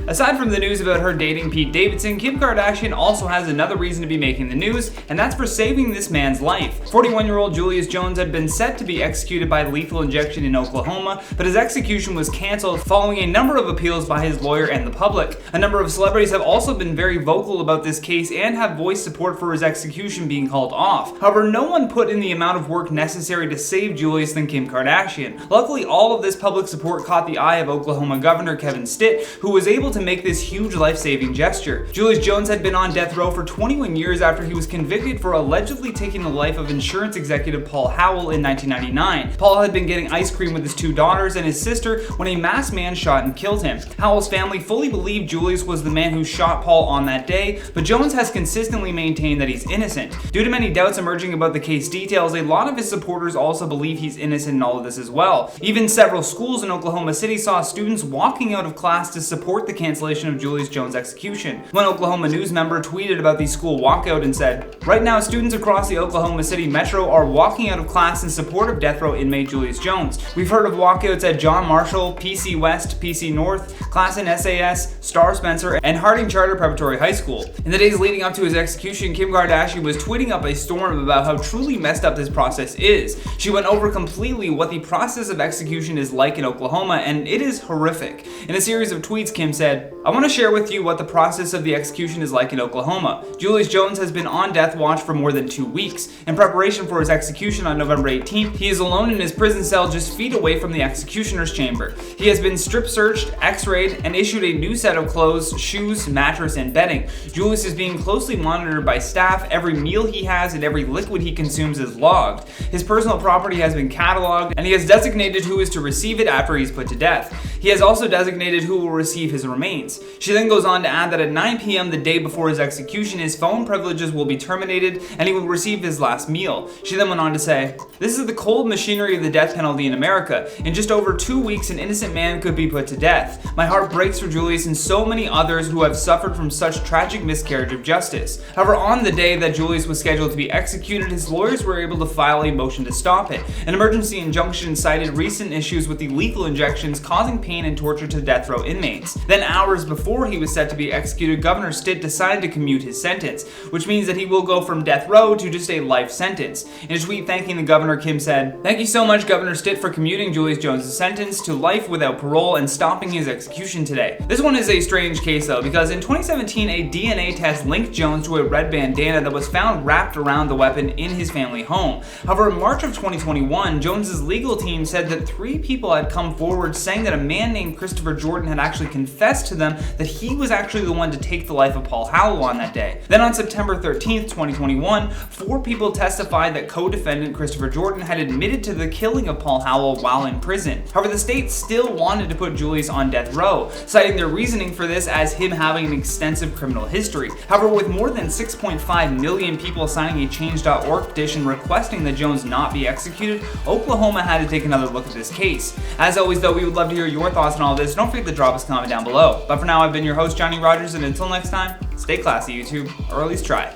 Aside from the news about her dating Pete Davidson, Kim Kardashian also has another reason to be making the news, and that's for saving this man's life. 41-year-old Julius Jones had been set to be executed by lethal injection in Oklahoma, but his execution was cancelled following a number of appeals by his lawyer and the public. A number of celebrities have also been very vocal about this case and have voiced support for his execution being called off. However, no one put in the amount of work necessary to save Julius than Kim Kardashian. Luckily, all of this public support caught the eye of Oklahoma Governor Kevin Stitt, who was able to make this huge life-saving gesture. Julius Jones had been on death row for 21 years after he was convicted for allegedly taking the life of insurance executive Paul Howell in 1999. Paul had been getting ice cream with his two daughters and his sister when a masked man shot and killed him. Howell's family fully believed Julius was the man who shot Paul on that day, but Jones has consistently maintained that he's innocent. Due to many doubts emerging about the case details, a lot of his supporters also believe he's innocent in all of this as well. Even several schools in Oklahoma City saw students walking out of class to support the cancellation of Julius Jones' execution. One Oklahoma News member tweeted about the school walkout and said, "Right now, students across the Oklahoma City metro are walking out of class in support of death row inmate Julius Jones. We've heard of walkouts at John Marshall, PC West, PC North, Classen SAS, Star Spencer, and Harding Charter Preparatory High School." In the days leading up to his execution, Kim Kardashian was tweeting up a storm about how truly messed up this process is. She went over completely what the process of execution is like in Oklahoma, and it is horrific. In a series of tweets, Kim said, "I want to share with you what the process of the execution is like in Oklahoma. Julius Jones has been on death watch for more than 2 weeks. In preparation for his execution on November 18th, he is alone in his prison cell just feet away from the executioner's chamber. He has been strip searched, x-rayed, and issued a new set of clothes, shoes, mattress, and bedding. Julius is being closely monitored by staff. Every meal he has and every liquid he consumes is logged. His personal property has been cataloged, and he has designated who is to receive it after he's put to death. He has also designated who will receive his remains." She then goes on to add that at 9 p.m. the day before his execution, his phone privileges will be terminated and he will receive his last meal. She then went on to say, "This is the cold machinery of the death penalty in America. In just over 2 weeks, an innocent man could be put to death. My heart breaks for Julius and so many others who have suffered from such tragic miscarriage of justice." However, on the day that Julius was scheduled to be executed, his lawyers were able to file a motion to stop it. An emergency injunction cited recent issues with the lethal injections causing pain and torture to death row inmates. Then hours before he was set to be executed, Governor Stitt decided to commute his sentence, which means that he will go from death row to just a life sentence. In a tweet thanking the governor, Kim said, "Thank you so much, Governor Stitt, for commuting Julius Jones' sentence to life without parole and stopping his execution today." This one is a strange case though, because in 2017, a DNA test linked Jones to a red bandana that was found wrapped around the weapon in his family home. However, in March of 2021, Jones's legal team said that 3 people had come forward saying that a man named Christopher Jordan had actually confessed to them that he was actually the one to take the life of Paul Howell on that day. Then on September 13th, 2021, 4 people testified that co-defendant Christopher Jordan had admitted to the killing of Paul Howell while in prison. However, the state still wanted to put Julius on death row, citing their reasoning for this as him having an extensive criminal history. However, with more than 6.5 million people signing a Change.org petition requesting that Jones not be executed, Oklahoma had to take another look at this case. As always though, we would love to hear your thoughts on all this. Don't forget to drop us a comment down below. But for now, I've been your host, Johnny Rogers, and until next time, stay classy, YouTube, or at least try.